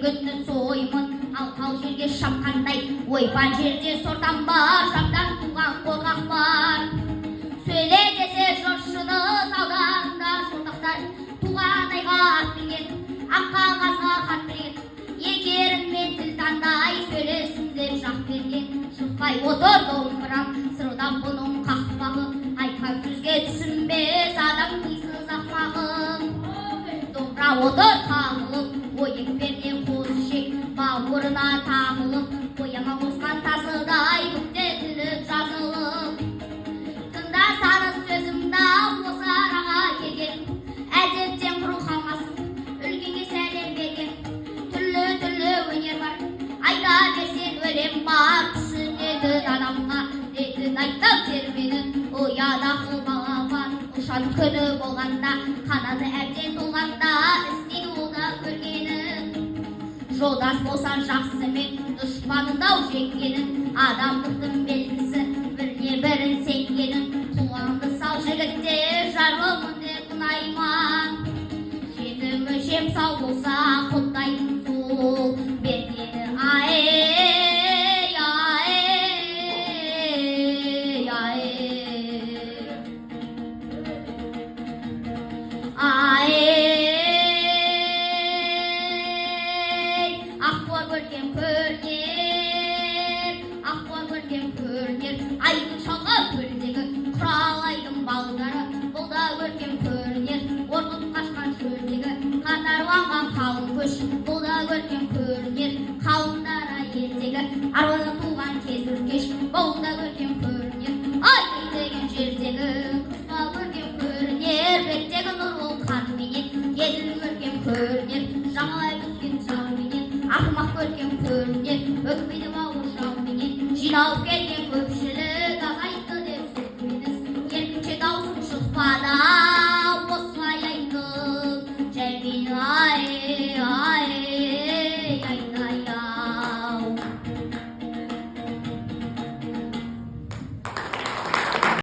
жүргенді соймын, ал тау жерге шапқандай, ойпан жерде сортан бар, жамдан туған қорқақ бар. Сөйле десе жұртшыны салдарында жұртақтар, туған айға ат мінген, ақ қағазға хат берген, екеріңмен тіл таңдай сөйлесін деп жақ берген. Шықпай отыр домбырам, сырылдап бұның қақпағы, айтқан сөзге түсінбес адам қисыз ақпағым. Домбыра отыр қағылып, ойекпенде қоз ішек, бауырына тағылып, бояма қосқан тасыдай бүктетіліп жазылып. Тыңдасаңыз сөзімді осы араға келген, әдептен құру қалмасын, үлкенге сәлем берген. Түрлі өнер бар, айта берсең өлең бар, түсінетін адамға ретін айтып терменін. Ұяда қылбалапан ұшан күні болғанда, қанаты әбден толғанда, істейді ол да көргенін. Жолдас болсан жақсымен, дұшпанындау жеңгенін, адамдықтың белгісі біріне бірін сенгенін. Құлағыңды сал жігіттер, жарғымын деп ұнайман. Жетім өлшем сау болса құттайтын сол бергені. Ай, ақбор көркем көрнер, ақбор көркем көрнер, айдың шалғы көлдегі құралайдың балдары, бұл да көркем көрнер. Орғып қашқан шөлдегі қатарланған қалың көш, бұл да көркем көрнер. Қалыңдара ертегі аруы туған кез өркеш, бұл да көркем көрнер. Ай деген жердегі құсқа көркем көрнер, беттегі нұр қанменен, еділ көркем көрнер. Жаңалай біткен жауменен, ақымақ көркем көрнер, өкпейді бауыр жауменен, жиналып кел